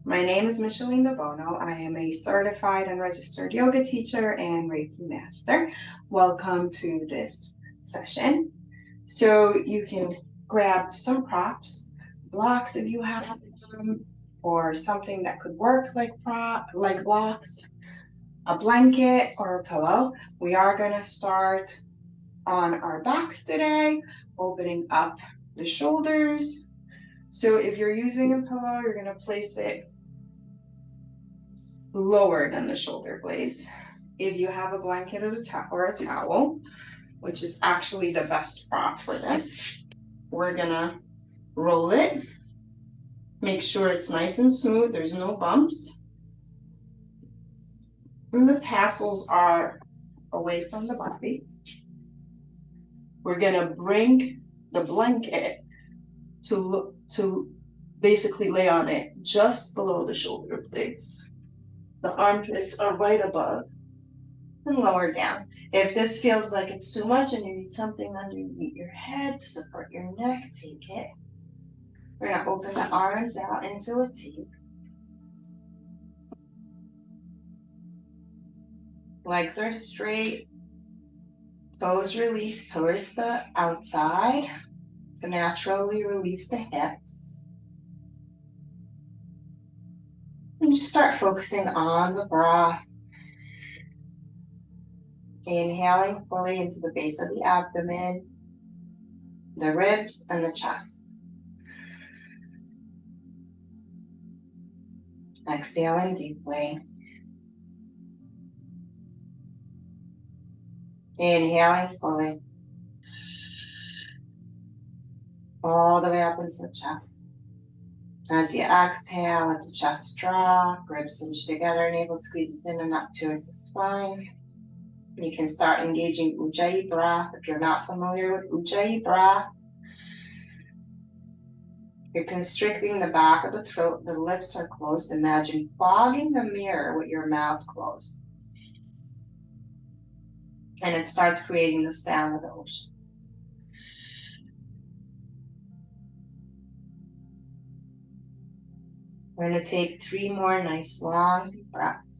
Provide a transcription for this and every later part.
My name is Micheline DeBono. I am a certified and registered yoga teacher and Reiki master. Welcome to this session. So you can grab some props, blocks if you have them, or something that could work like blocks, a blanket or a pillow. We are going to start on our backs today, opening up the shoulders. So if you're using a pillow, you're going to place it lower than the shoulder blades. If you have a blanket or a towel, which is actually the best prop for this, we're gonna roll it. Make sure it's nice and smooth, there's no bumps. And the tassels are away from the body. We're gonna bring the blanket to basically lay on it just below the shoulder blades. The armpits are right above and lower down. If this feels like it's too much and you need something underneath your head to support your neck, take it. We're gonna open the arms out into a T. Legs are straight, toes release towards the outside to naturally release the hips. And just start focusing on the breath. Inhaling fully into the base of the abdomen, the ribs, and the chest. Exhaling deeply. Inhaling fully. All the way up into the chest. As you exhale, let the chest drop, ribs cinch together, navel squeezes in and up towards the spine. You can start engaging Ujjayi breath. If you're not familiar with Ujjayi breath, you're constricting the back of the throat, the lips are closed. Imagine fogging the mirror with your mouth closed. And it starts creating the sound of the ocean. We're going to take 3 more nice long deep breaths.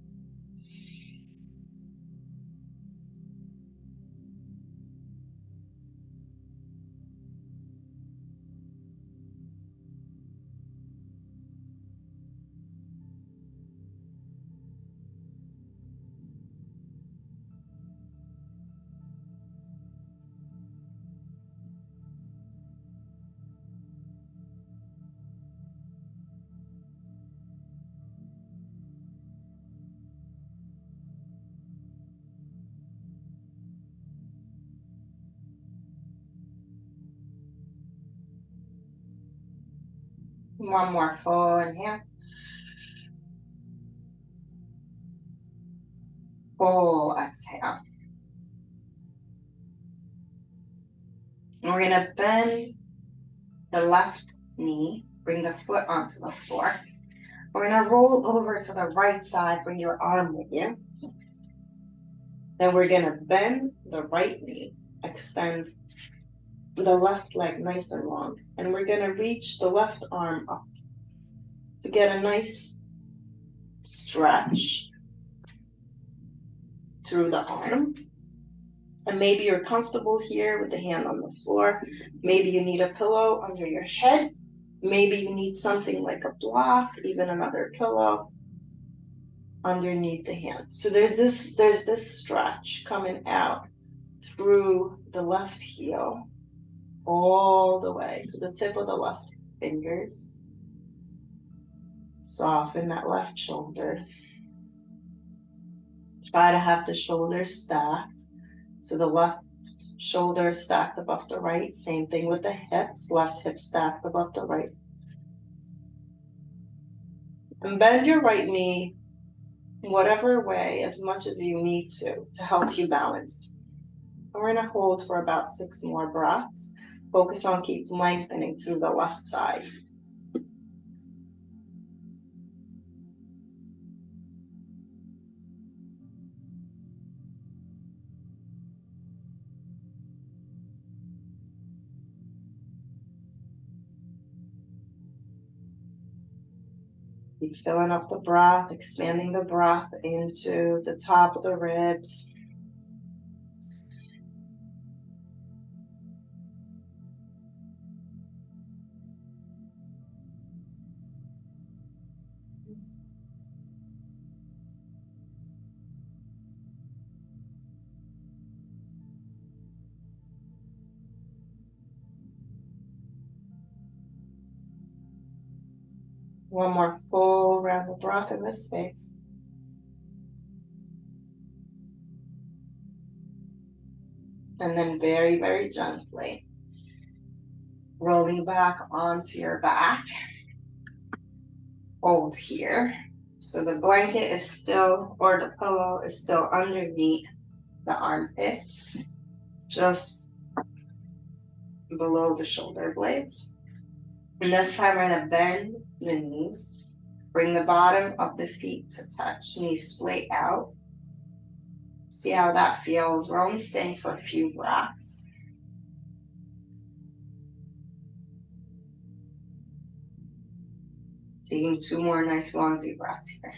One more full inhale. Full exhale. And we're going to bend the left knee, bring the foot onto the floor. We're going to roll over to the right side, bring your arm with you. Then we're going to bend the right knee, extend the left leg nice and long. And we're going to reach the left arm up to get a nice stretch through the arm. And maybe you're comfortable here with the hand on the floor. Maybe you need a pillow under your head. Maybe you need something like a block, even another pillow underneath the hand. So there's this stretch coming out through the left heel all the way to the tip of the left fingers. Soften that left shoulder. Try to have the shoulders stacked. So the left shoulder is stacked above the right. Same thing with the hips. Left hip stacked above the right. And bend your right knee whatever way as much as you need to help you balance. And we're going to hold for about 6 more breaths. Focus on keep lengthening through the left side. Keep filling up the breath, expanding the breath into the top of the ribs. One more full round of breath in this space. And then very, very gently rolling back onto your back. Hold here. So the blanket is still, or the pillow is still underneath the armpits, just below the shoulder blades. And this time we're gonna bend the knees, bring the bottom of the feet to touch, knees splayed out. See how that feels. We're only staying for a few breaths. Taking 2 more nice long deep breaths here.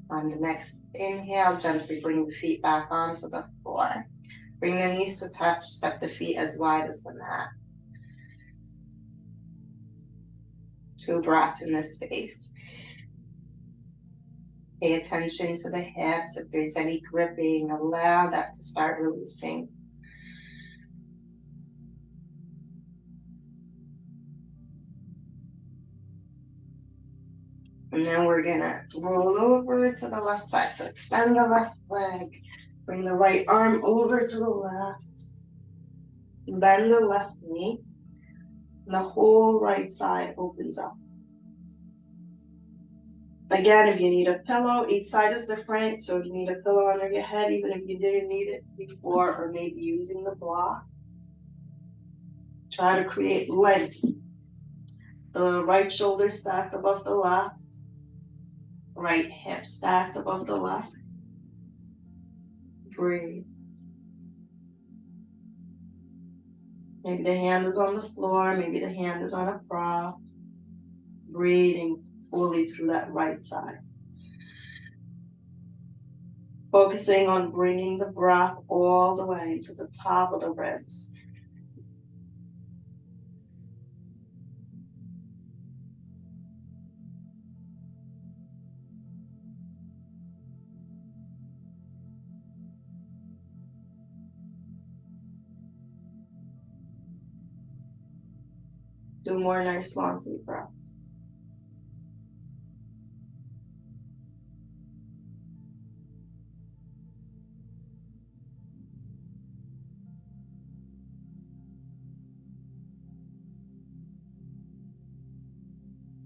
On the next inhale, gently bring the feet back onto the floor. Bring the knees to touch, step the feet as wide as the mat. 2 breaths in this space. Pay attention to the hips. If there's any gripping, allow that to start releasing. And then we're gonna roll over to the left side. So extend the left leg. Bring the right arm over to the left. Bend the left knee. And the whole right side opens up. Again, if you need a pillow, each side is different. So if you need a pillow under your head, even if you didn't need it before, or maybe using the block, try to create length. The right shoulder stacked above the left. Right hip stacked above the left. Breathe. Maybe the hand is on the floor, maybe the hand is on a prop. Breathing fully through that right side. Focusing on bringing the breath all the way to the top of the ribs. Do more nice long deep breaths.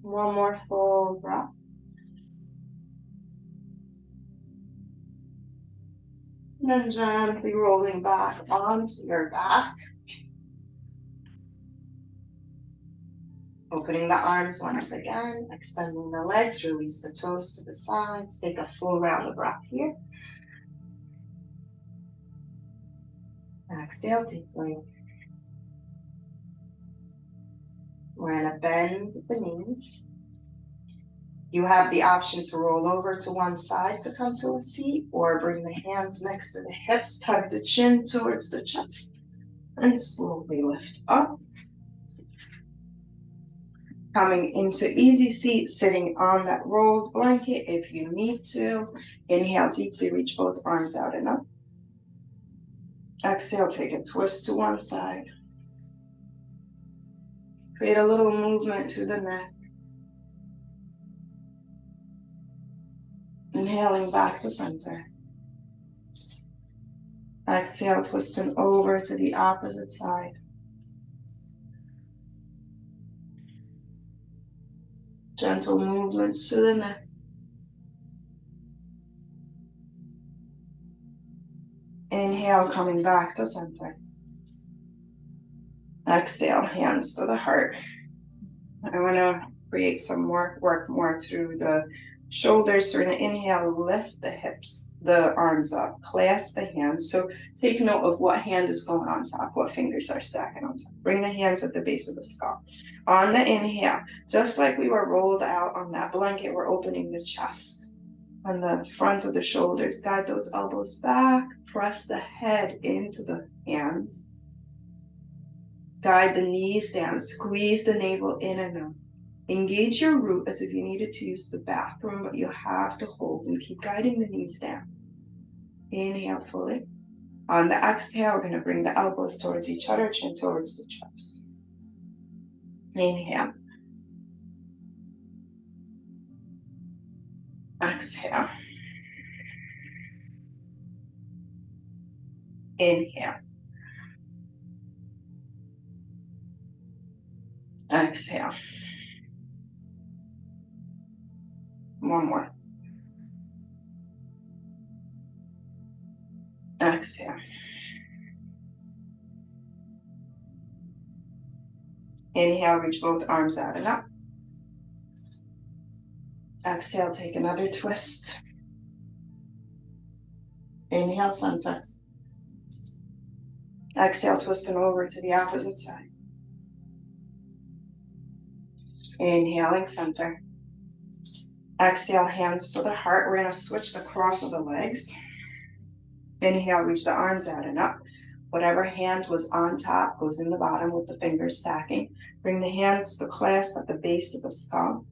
One more full breath. And then gently rolling back onto your back. Opening the arms once again, extending the legs, release the toes to the sides. Take a full round of breath here. Exhale deeply. We're going to bend the knees. You have the option to roll over to one side to come to a seat, or bring the hands next to the hips, tug the chin towards the chest, and slowly lift up. Coming into easy seat, sitting on that rolled blanket if you need to. Inhale deeply, reach both arms out and up. Exhale, take a twist to one side. Create a little movement to the neck. Inhaling back to center. Exhale, twisting over to the opposite side. Gentle movements to the neck. Inhale, coming back to center. Exhale, hands to the heart. I want to create some more, work more through the shoulders. So we're going to inhale, lift the hips, the arms up, clasp the hands. So take note of what hand is going on top, what fingers are stacking on top. Bring the hands at the base of the skull. On the inhale, just like we were rolled out on that blanket, we're opening the chest on the front of the shoulders. Guide those elbows back, press the head into the hands. Guide the knees down, squeeze the navel in and out. Engage your root as if you needed to use the bathroom, but you have to hold and keep guiding the knees down. Inhale fully. On the exhale, we're going to bring the elbows towards each other, chin towards the chest. Inhale. Exhale. Inhale. Exhale. One more. Exhale. Inhale, reach both arms out and up. Exhale, take another twist. Inhale, center. Exhale, twisting over to the opposite side. Inhaling, center. Exhale, hands to the heart. We're going to switch the cross of the legs. Inhale, reach the arms out and up. Whatever hand was on top goes in the bottom with the fingers stacking. Bring the hands to clasp at the base of the skull.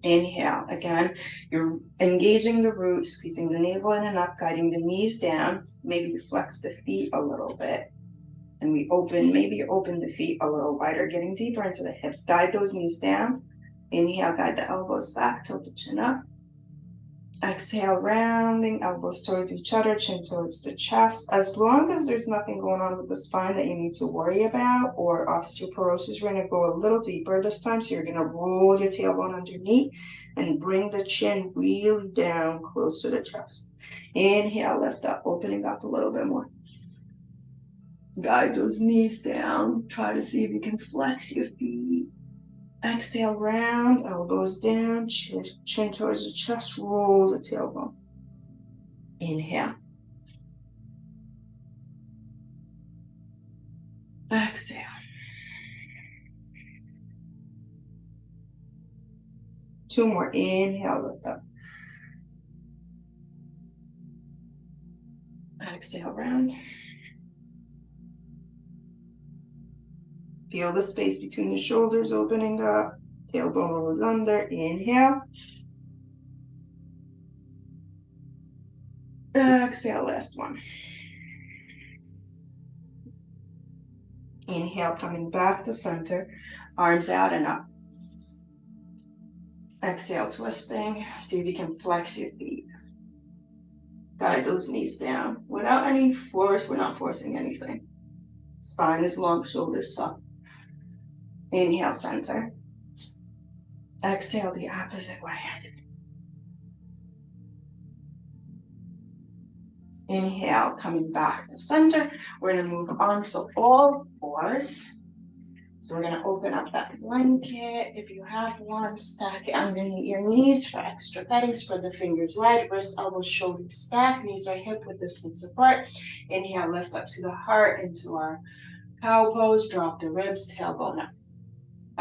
Inhale. Again, you're engaging the root, squeezing the navel in and up, guiding the knees down. Maybe you flex the feet a little bit. And we open, maybe you open the feet a little wider, getting deeper into the hips. Guide those knees down. Inhale, guide the elbows back, tilt the chin up. Exhale, rounding elbows towards each other, chin towards the chest. As long as there's nothing going on with the spine that you need to worry about or osteoporosis, we're going to go a little deeper this time. So you're going to roll your tailbone underneath and bring the chin really down close to the chest. Inhale, lift up, opening up a little bit more. Guide those knees down. Try to see if you can flex your feet. Exhale, round, elbows down, chin towards the chest, roll the tailbone. Inhale. Exhale. Two more. Inhale, lift up. Exhale, round. Feel the space between the shoulders opening up. Tailbone rolls under. Inhale. Exhale, last one. Inhale, coming back to center. Arms out and up. Exhale, twisting. See if you can flex your feet. Guide those knees down. Without any force, we're not forcing anything. Spine is long, shoulders up. Inhale, center. Exhale, the opposite way. Inhale, coming back to center. We're going to move on to all fours. So we're going to open up that blanket. If you have one, stack it underneath your knees for extra petting. Spread the fingers wide, wrist, elbows, shoulders stack. Knees are hip width distance apart. Inhale, lift up to the heart into our cow pose. Drop the ribs, tailbone up.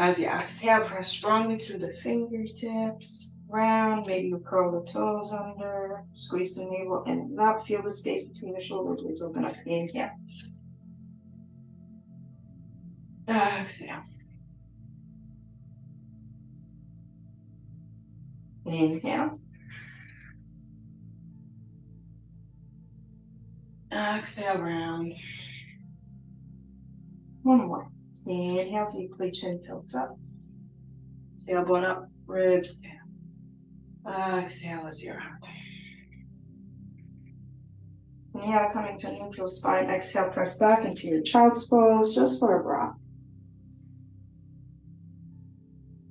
As you exhale, press strongly through the fingertips. Round, maybe you curl the toes under. Squeeze the navel in and up. Feel the space between the shoulder blades open up. Inhale. Exhale. Inhale. Exhale, round. One more. Inhale deeply, chin tilts up. Tailbone up, ribs down. Exhale as you're out. Inhale, coming to neutral spine. Exhale, press back into your child's pose just for a breath.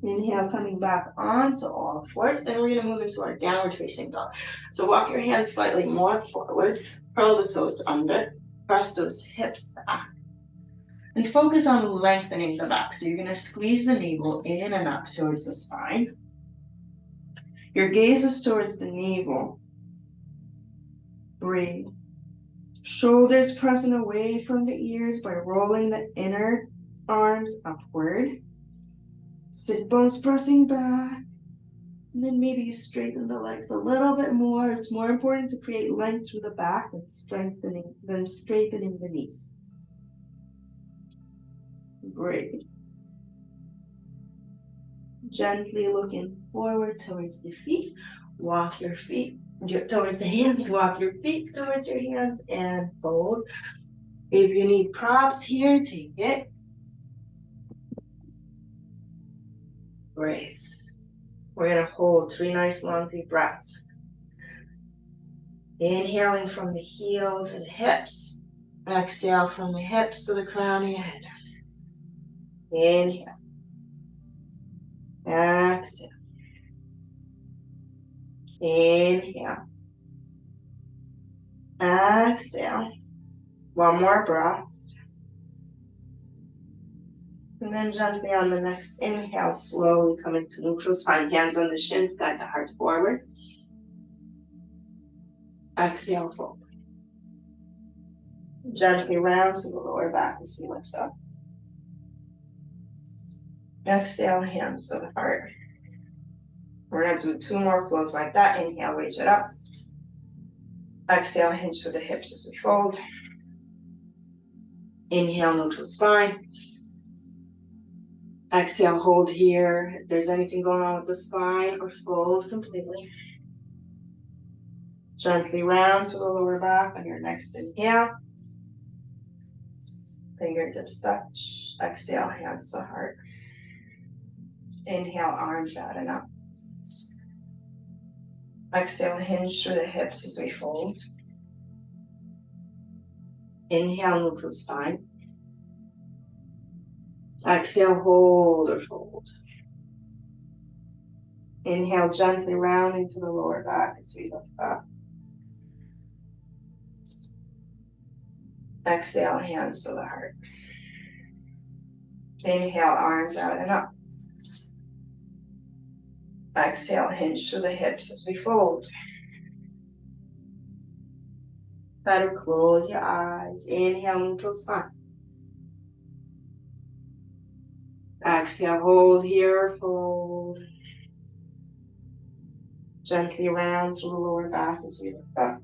Inhale, coming back onto all fours, and we're going to move into our downward facing dog. So walk your hands slightly more forward, curl the toes under, press those hips back. And focus on lengthening the back. So you're going to squeeze the navel in and up towards the spine. Your gaze is towards the navel. Breathe. Shoulders pressing away from the ears by rolling the inner arms upward. Sit bones pressing back. And then maybe you straighten the legs a little bit more. It's more important to create length through the back than straightening the knees. Breathe. Gently looking forward towards the feet. Walk your feet towards the hands. Walk your feet towards your hands and fold. If you need props here, take it. Breathe. We're going to hold 3 nice long deep breaths. Inhaling from the heel to the hips. Exhale from the hips to the crown of your head. Inhale. Exhale. Inhale. Exhale. One more breath. And then gently on the next inhale, slowly come into neutral spine. Hands on the shins, guide the heart forward. Exhale, fold. Gently round to the lower back as we lift up. Exhale, hands to the heart. We're going to do 2 more flows like that. Inhale, raise it up. Exhale, hinge to the hips as we fold. Inhale, neutral spine. Exhale, hold here. If there's anything going on with the spine, or fold completely. Gently round to the lower back on your next inhale. Fingertips touch. Exhale, hands to heart. Inhale, arms out and up. Exhale, hinge through the hips as we fold. Inhale, neutral spine. Exhale, hold or fold. Inhale, gently round into the lower back as we lift up. Exhale, hands to the heart. Inhale, arms out and up. Exhale, hinge through the hips as we fold. Try to close your eyes. Inhale, neutral spine. Exhale, hold here, fold. Gently round to the lower back as we lift up.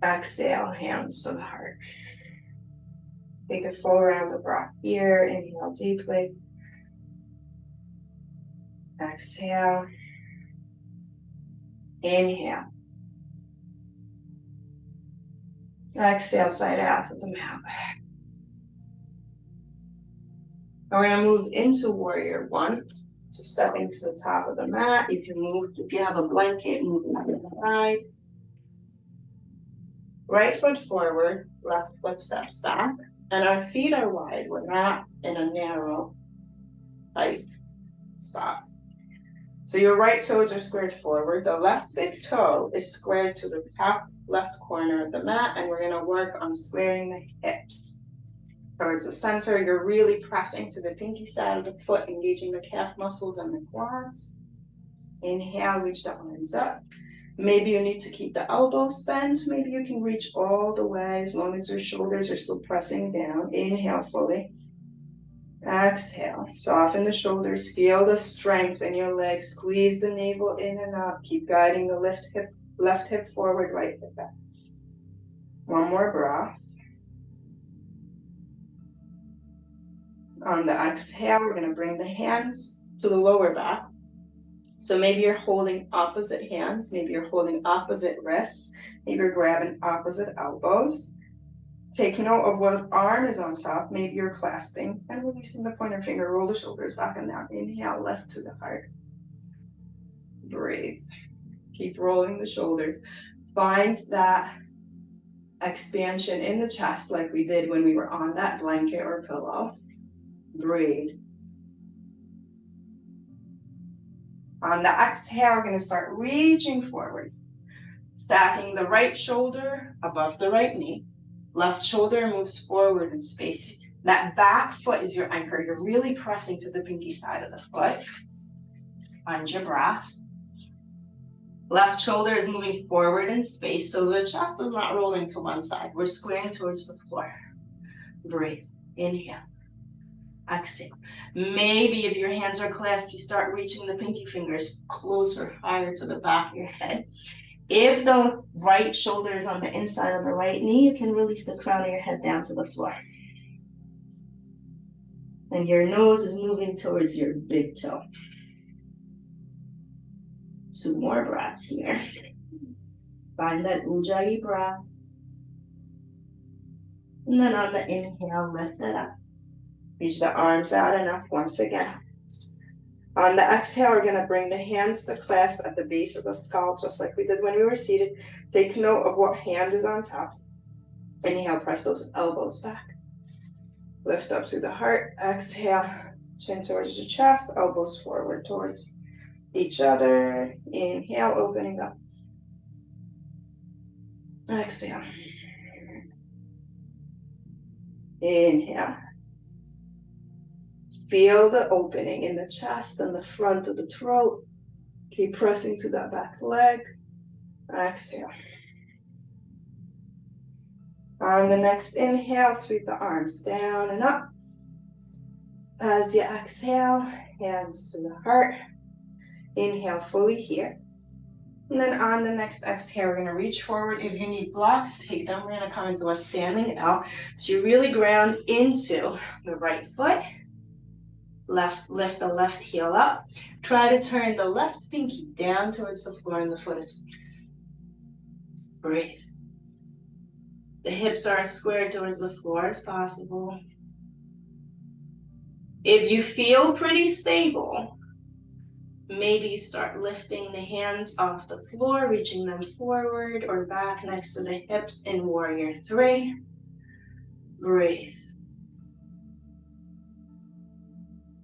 Exhale, hands to the heart. Take a full round of breath here. Inhale deeply. Exhale. Inhale. Exhale, side out of the mat. We're going to move into warrior 1. So stepping to the top of the mat. You can move, if you have a blanket, move it to the side. Right foot forward, left foot steps back. And our feet are wide. We're not in a narrow, tight spot. So your right toes are squared forward. The left big toe is squared to the top left corner of the mat. And we're going to work on squaring the hips towards the center. You're really pressing to the pinky side of the foot, engaging the calf muscles and the quads. Inhale, reach the arms up. Maybe you need to keep the elbows bent. Maybe you can reach all the way as long as your shoulders are still pressing down. Inhale fully. Exhale. Soften the shoulders. Feel the strength in your legs. Squeeze the navel in and up. Keep guiding the left hip forward, right hip back. One more breath. On the exhale, we're going to bring the hands to the lower back. So maybe you're holding opposite hands, maybe you're holding opposite wrists, maybe you're grabbing opposite elbows. Take note of what arm is on top, maybe you're clasping and releasing the pointer finger, roll the shoulders back and down. Inhale, left to the heart. Breathe. Keep rolling the shoulders. Find that expansion in the chest like we did when we were on that blanket or pillow. Breathe. On the exhale, we're going to start reaching forward, stacking the right shoulder above the right knee. Left shoulder moves forward in space. That back foot is your anchor. You're really pressing to the pinky side of the foot. Find your breath. Left shoulder is moving forward in space, so the chest is not rolling to one side. We're squaring towards the floor. Breathe. Inhale. Exhale. Maybe if your hands are clasped, you start reaching the pinky fingers closer, higher to the back of your head. If the right shoulder is on the inside of the right knee, you can release the crown of your head down to the floor. And your nose is moving towards your big toe. 2 more breaths here. Find that Ujjayi breath. And then on the inhale, lift it up. Reach the arms out and up once again. On the exhale, we're going to bring the hands to clasp at the base of the skull, just like we did when we were seated. Take note of what hand is on top. Inhale, press those elbows back. Lift up to the heart. Exhale, chin towards your chest, elbows forward towards each other. Inhale, opening up. Exhale. Inhale. Feel the opening in the chest and the front of the throat. Keep pressing to that back leg. Exhale. On the next inhale, sweep the arms down and up. As you exhale, hands to the heart. Inhale fully here. And then on the next exhale, we're going to reach forward. If you need blocks, take them. We're going to come into a standing L. So you really ground into the right foot. Lift the left heel up. Try to turn the left pinky down towards the floor and the foot is fixed. Breathe. The hips are as square towards the floor as possible. If you feel pretty stable, maybe you start lifting the hands off the floor, reaching them forward or back next to the hips in Warrior 3. Breathe.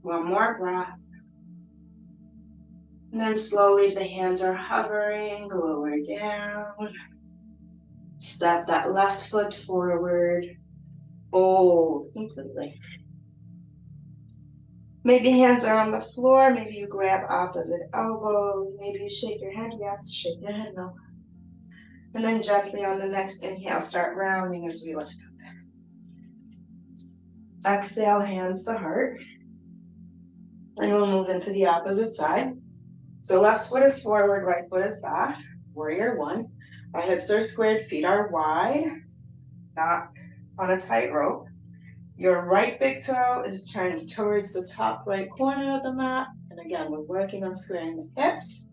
One more breath. And then slowly, if the hands are hovering, lower down. Step that left foot forward. Fold completely. Maybe hands are on the floor. Maybe you grab opposite elbows. Maybe you shake your head yes, shake your head no. And then gently on the next inhale, start rounding as we lift up. Exhale, hands to heart. And we'll move into the opposite side. So left foot is forward, right foot is back. Warrior 1. Our hips are squared, feet are wide, not on a tight rope. Your right big toe is turned towards the top right corner of the mat. And again, we're working on squaring the hips.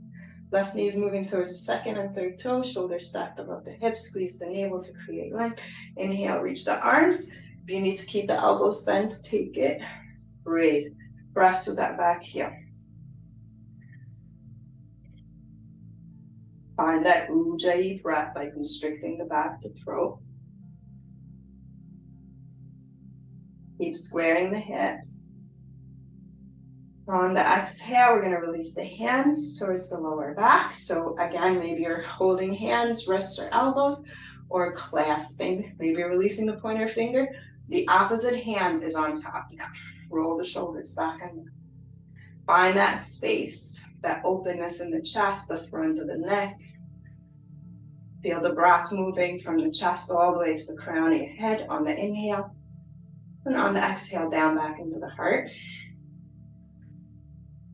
Left knee is moving towards the second and third toe, shoulders stacked above the hips, squeeze the navel to create length. Inhale, reach the arms. If you need to keep the elbows bent, take it. Breathe. Press to that back heel. Find that Ujjayi breath by constricting the back to throat. Keep squaring the hips. On the exhale, we're going to release the hands towards the lower back. So again, maybe you're holding hands, wrists or elbows, or clasping. Maybe you're releasing the pointer finger. The opposite hand is on top now. Roll the shoulders back and down. Find that space, that openness in the chest, the front of the neck. Feel the breath moving from the chest all the way to the crown of your head on the inhale. And on the exhale, down back into the heart.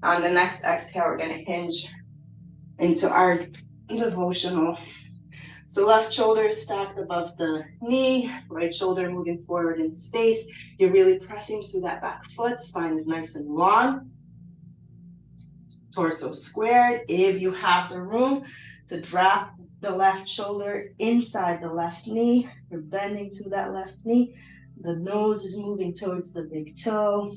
On the next exhale, we're going to hinge into our devotional. So left shoulder is stacked above the knee, right shoulder moving forward in space. You're really pressing to that back foot. Spine is nice and long. Torso squared. If you have the room to drop the left shoulder inside the left knee, you're bending to that left knee. The nose is moving towards the big toe.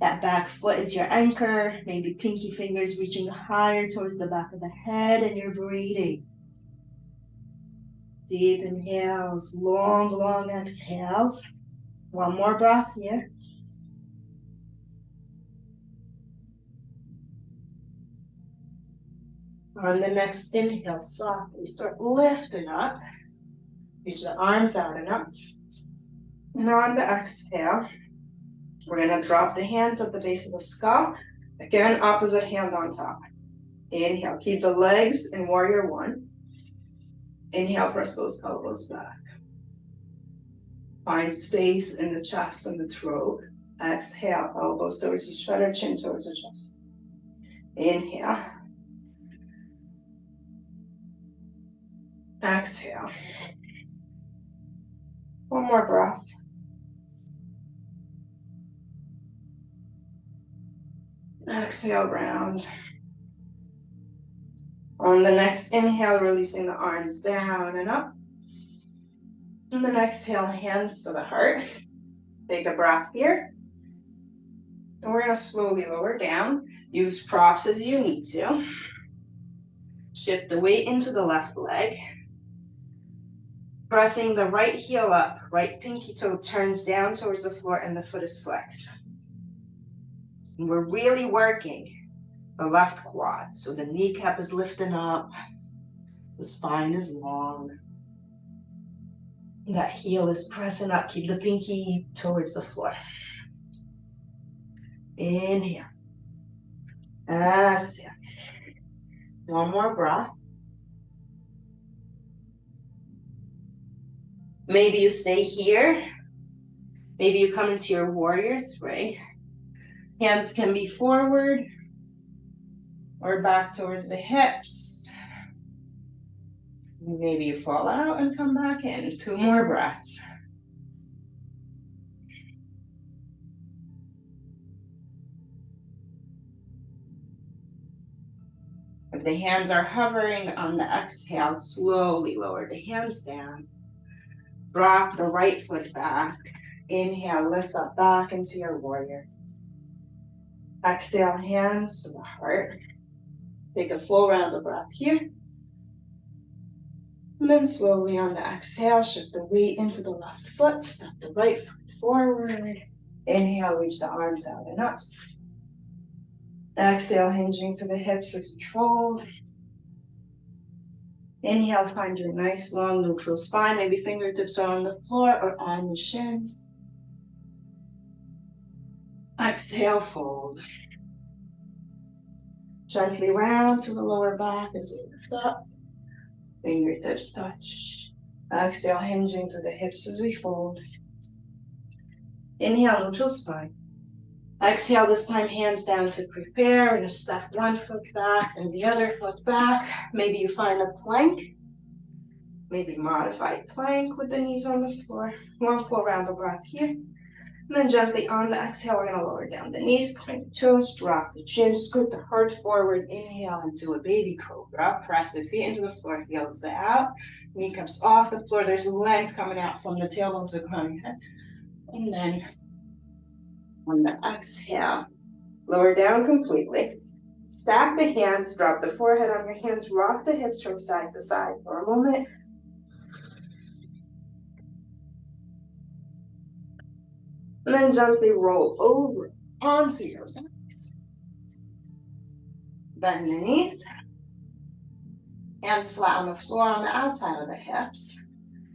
That back foot is your anchor. Maybe pinky fingers reaching higher towards the back of the head, and you're breathing. Deep inhales, long, long exhales. One more breath here. On the next inhale, softly start lifting up. Reach the arms out and up. And on the exhale, we're going to drop the hands at the base of the skull. Again, opposite hand on top. Inhale, keep the legs in warrior one. Inhale, press those elbows back. Find space in the chest and the throat. Exhale, elbows towards each other, chin towards the chest. Inhale. Exhale. One more breath. Exhale, round. On the next inhale, releasing the arms down and up. And the next exhale, hands to the heart. Take a breath here. And we're going to slowly lower down. Use props as you need to. Shift the weight into the left leg. Pressing the right heel up, right pinky toe turns down towards the floor and the foot is flexed. And we're really working the left quad. So the kneecap is lifting up. The spine is long. That heel is pressing up. Keep the pinky towards the floor. Inhale. Exhale. One more breath. Maybe you stay here. Maybe you come into your warrior three. Hands can be forward or back towards the hips. Maybe you fall out and come back in. 2 more breaths. If the hands are hovering on the exhale, slowly lower the hands down. Drop the right foot back. Inhale, lift up back into your warrior. Exhale, hands to the heart. Take a full round of breath here. And then slowly on the exhale, shift the weight into the left foot. Step the right foot forward. Inhale, reach the arms out and up. Exhale, hinging to the hips as you fold. Inhale, find your nice long neutral spine. Maybe fingertips are on the floor or on the shins. Exhale, fold. Gently round to the lower back as we lift up. Fingertips touch. Exhale, hinging to the hips as we fold. Inhale, neutral spine. Exhale, this time hands down to prepare. We're going to step one foot back and the other foot back. Maybe you find a plank. Maybe modified plank with the knees on the floor. One full round of breath here. And then gently on the exhale, we're going to lower down the knees, point the toes, drop the chin, scoot the heart forward. Inhale into a baby cobra. Press the feet into the floor, heels out. Kneecaps off the floor. There's length coming out from the tailbone to the crown of your head. And then on the exhale, lower down completely. Stack the hands, drop the forehead on your hands, rock the hips from side to side for a moment. And then gently roll over onto your backs. Bend the knees. Hands flat on the floor on the outside of the hips.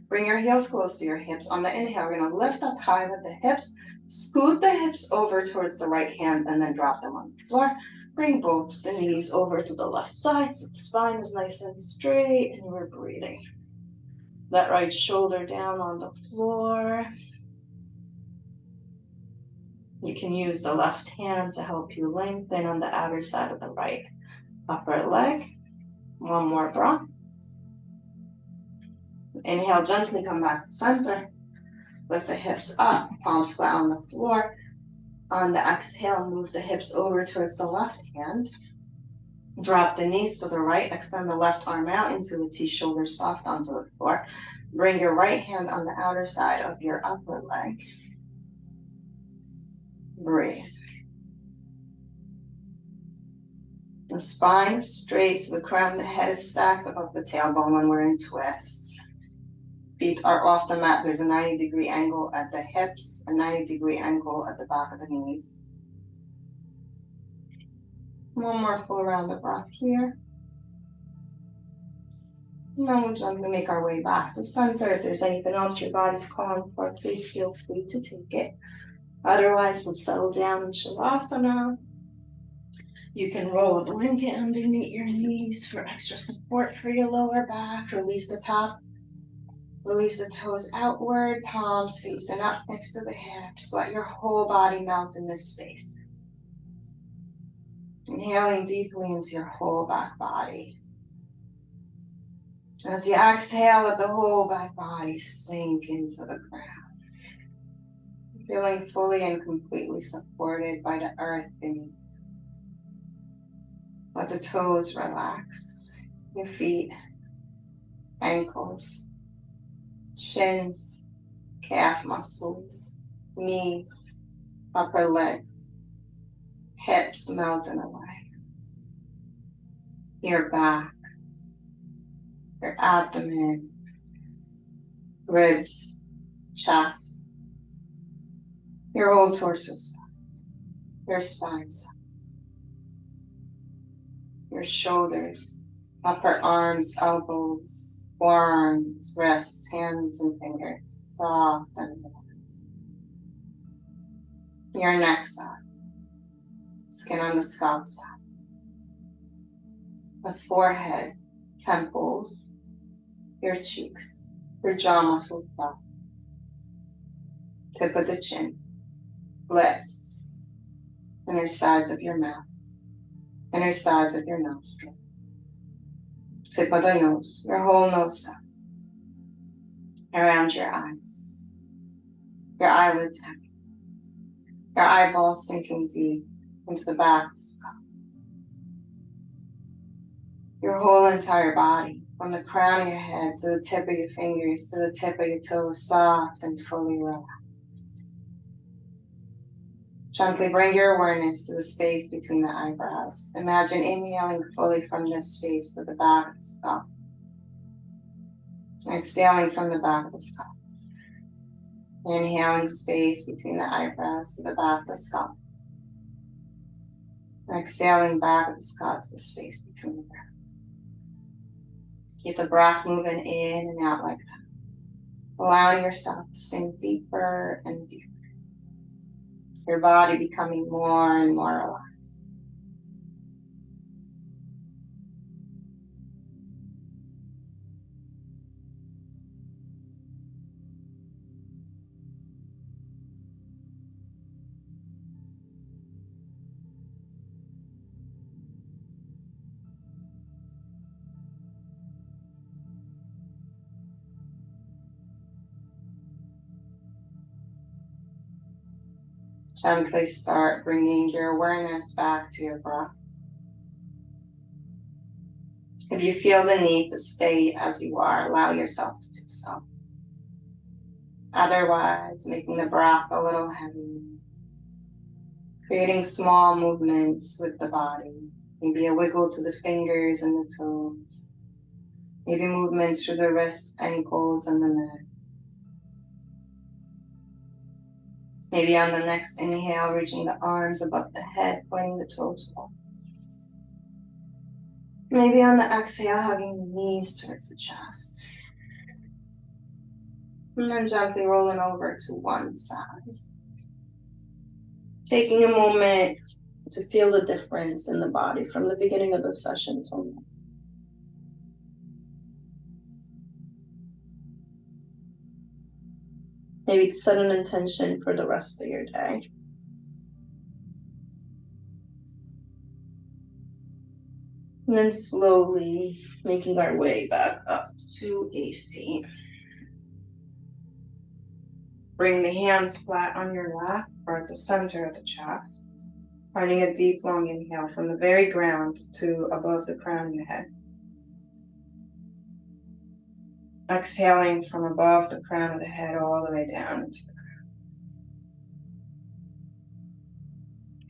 Bring your heels close to your hips. On the inhale, we're going to lift up high with the hips. Scoot the hips over towards the right hand and then drop them on the floor. Bring both the knees over to the left side so the spine is nice and straight and we're breathing. That right shoulder down on the floor. You can use the left hand to help you lengthen on the outer side of the right upper leg. One more breath. Inhale, gently come back to center. Lift the hips up, palms flat on the floor. On the exhale, move the hips over towards the left hand. Drop the knees to the right, extend the left arm out into a T, shoulder soft onto the floor. Bring your right hand on the outer side of your upper leg. Breathe. The spine is straight, so the crown of the head is stacked above the tailbone when we're in twists. Feet are off the mat. There's a 90-degree angle at the hips, a 90-degree angle at the back of the knees. One more full round of breath here. Now we'll gently make our way back to center. If there's anything else your body's calling for, please feel free to take it. Otherwise, we'll settle down in Shavasana. You can roll a blanket underneath your knees for extra support for your lower back. Release the top. Release the toes outward, palms facing up next to the hips. Let your whole body melt in this space. Inhaling deeply into your whole back body. As you exhale, let the whole back body sink into the ground. Feeling fully and completely supported by the earth beneath. Let the toes relax. Your feet, ankles, shins, calf muscles, knees, upper legs, hips melting away. Your back, your abdomen, ribs, chest, your whole torso soft, your spine soft, your shoulders, upper arms, elbows, forearms, wrists, hands, and fingers, soft and relaxed. Your neck soft, skin on the scalp soft. The forehead, temples, your cheeks, your jaw muscles soft. Tip of the chin, lips, inner sides of your mouth, inner sides of your nostril. Tip of the nose, your whole nose soft. Around your eyes, your eyelids heavy, your eyeballs sinking deep into the back of the skull. Your whole entire body, from the crown of your head to the tip of your fingers to the tip of your toes, soft and fully relaxed. Gently bring your awareness to the space between the eyebrows. Imagine inhaling fully from this space to the back of the skull. Exhaling from the back of the skull. Inhaling space between the eyebrows to the back of the skull. Exhaling back of the skull to the space between the brows. Keep the breath moving in and out like that. Allowing yourself to sink deeper and deeper. Your body becoming more and more alive. Gently start bringing your awareness back to your breath. If you feel the need to stay as you are, allow yourself to do so. Otherwise, making the breath a little heavy. Creating small movements with the body. Maybe a wiggle to the fingers and the toes. Maybe movements through the wrists, ankles, and the neck. Maybe on the next inhale, reaching the arms above the head, pointing the toes up. Maybe on the exhale, hugging the knees towards the chest. And then gently rolling over to one side. Taking a moment to feel the difference in the body from the beginning of the session till now. Maybe set an intention for the rest of your day. And then slowly making our way back up to a seat. Bring the hands flat on your lap or at the center of the chest. Finding a deep, long inhale from the very ground to above the crown of your head. Exhaling from above the crown of the head all the way down into the ground.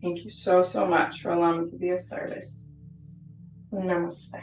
Thank you so, so much for allowing me to be of service. Namaste.